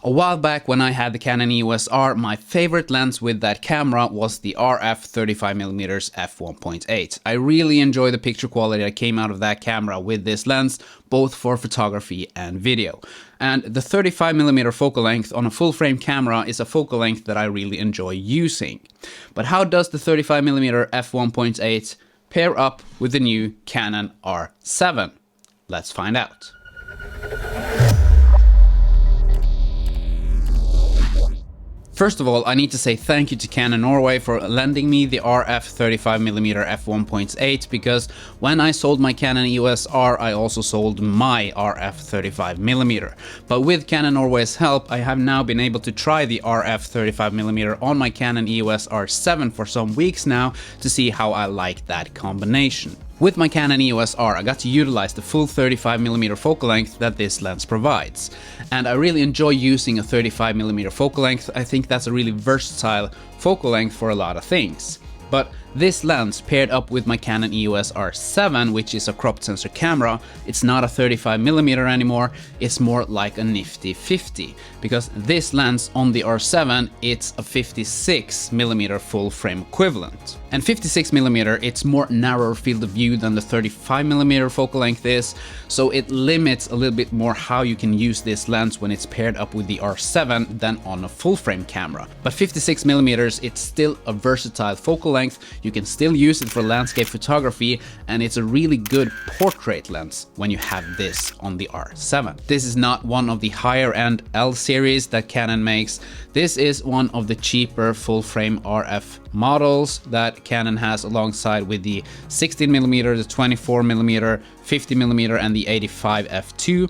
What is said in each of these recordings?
A while back when I had the Canon EOS R, my favorite lens with that camera was the RF 35mm f1.8. I really enjoy the picture quality that came out of that camera with this lens, both for photography and video. And the 35mm focal length on a full frame camera is a focal length that I really enjoy using. But how does the 35mm f1.8 pair up with the new Canon R7? Let's find out. First of all, I need to say thank you to Canon Norway for lending me the RF 35mm f1.8, because when I sold my Canon EOS R, I also sold my RF 35mm. But with Canon Norway's help, I have now been able to try the RF 35mm on my Canon EOS R7 for some weeks now to see how I like that combination. With my Canon EOS R, I got to utilize the full 35mm focal length that this lens provides. And I really enjoy using a 35mm focal length. I think that's a really versatile focal length for a lot of things. But this lens paired up with my Canon EOS R7, which is a crop sensor camera, it's not a 35mm anymore, it's more like a nifty 50. Because this lens on the R7, it's a 56mm full frame equivalent. And 56mm, it's more narrower field of view than the 35mm focal length is, so it limits a little bit more how you can use this lens when it's paired up with the R7 than on a full frame camera. But 56mm, it's still a versatile focal length. You can still use it for landscape photography, and it's a really good portrait lens when you have this on the R7. This is not one of the higher end L series that Canon makes. This is one of the cheaper full frame RF models that Canon has alongside with the 16mm, the 24mm, 50mm and the 85 f2.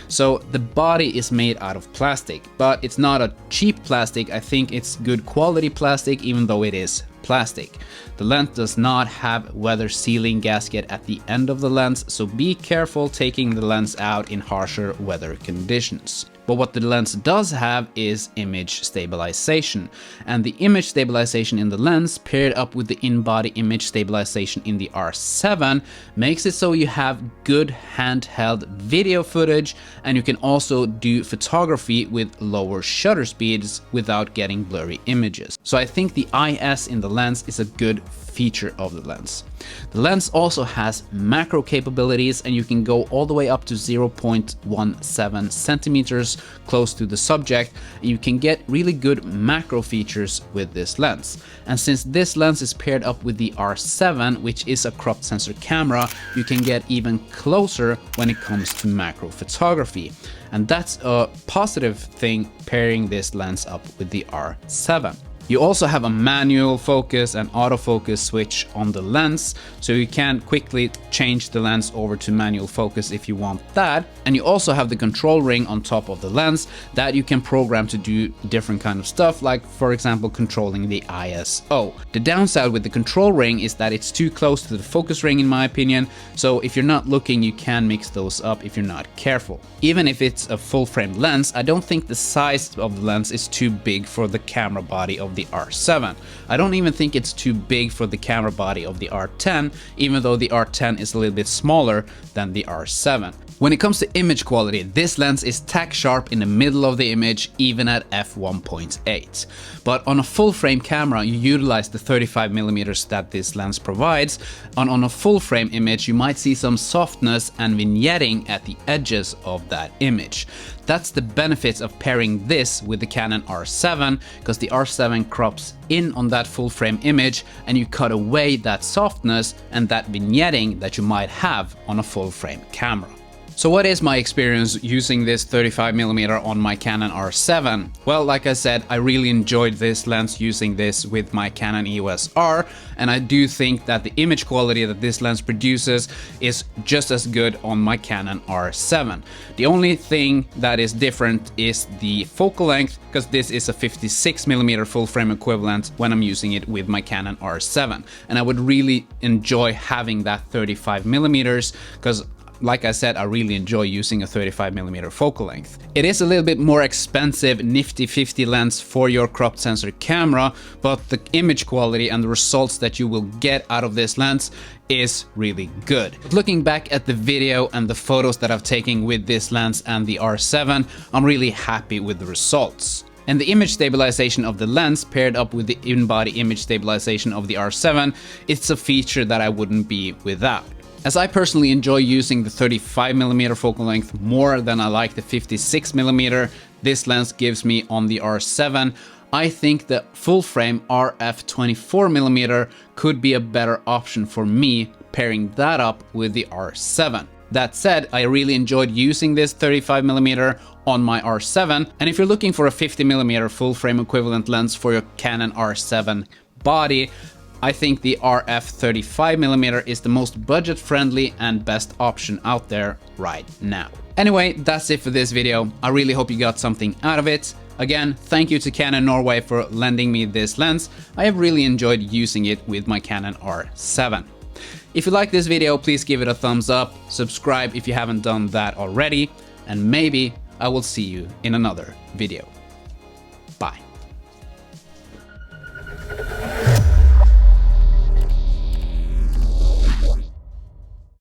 So the body is made out of plastic, but it's not a cheap plastic. I think it's good quality plastic, even though it is plastic. The lens does not have weather sealing gasket at the end of the lens, so be careful taking the lens out in harsher weather conditions. But what the lens does have is image stabilization. And the image stabilization in the lens paired up with the in-body image stabilization in the R7 makes it so you have good handheld video footage, and you can also do photography with lower shutter speeds without getting blurry images. So I think the IS in the lens is a good feature of the lens. The lens also has macro capabilities, and you can go all the way up to 0.17 centimeters close to the subject. You can get really good macro features with this lens. And since this lens is paired up with the R7, which is a crop sensor camera, you can get even closer when it comes to macro photography. And that's a positive thing, pairing this lens up with the R7. You also have a manual focus and autofocus switch on the lens, so you can quickly change the lens over to manual focus if you want that. And you also have the control ring on top of the lens that you can program to do different kind of stuff, like for example controlling the ISO. The downside with the control ring is that it's too close to the focus ring in my opinion, so if you're not looking, you can mix those up if you're not careful. Even if it's a full frame lens, I don't think the size of the lens is too big for the camera body of the R7. I don't even think it's too big for the camera body of the R10, even though the R10 is a little bit smaller than the R7. When it comes to image quality, this lens is tack sharp in the middle of the image, even at f1.8. But on a full frame camera, you utilize the 35mm that this lens provides, and on a full frame image, you might see some softness and vignetting at the edges of that image. That's the benefits of pairing this with the Canon R7, because the R7 crops in on that full frame image and you cut away that softness and that vignetting that you might have on a full frame camera. So what is my experience using this 35mm on my Canon R7? Well, like I said, I really enjoyed this lens using this with my Canon EOS R, and I do think that the image quality that this lens produces is just as good on my Canon R7. The only thing that is different is the focal length, because this is a 56mm full frame equivalent when I'm using it with my Canon R7. And I would really enjoy having that 35mm, because like I said, I really enjoy using a 35mm focal length. It is a little bit more expensive nifty 50 lens for your cropped sensor camera, but the image quality and the results that you will get out of this lens is really good. But looking back at the video and the photos that I've taken with this lens and the R7, I'm really happy with the results. And the image stabilization of the lens paired up with the in-body image stabilization of the R7, it's a feature that I wouldn't be without. As I personally enjoy using the 35mm focal length more than I like the 56mm this lens gives me on the R7, I think the full frame RF 24mm could be a better option for me, pairing that up with the R7. That said, I really enjoyed using this 35mm on my R7, and if you're looking for a 50mm full frame equivalent lens for your Canon R7 body, I think the RF 35mm is the most budget-friendly and best option out there right now. Anyway, that's it for this video. I really hope you got something out of it. Again, thank you to Canon Norway for lending me this lens. I have really enjoyed using it with my Canon R7. If you like this video, please give it a thumbs up, subscribe if you haven't done that already, and maybe I will see you in another video.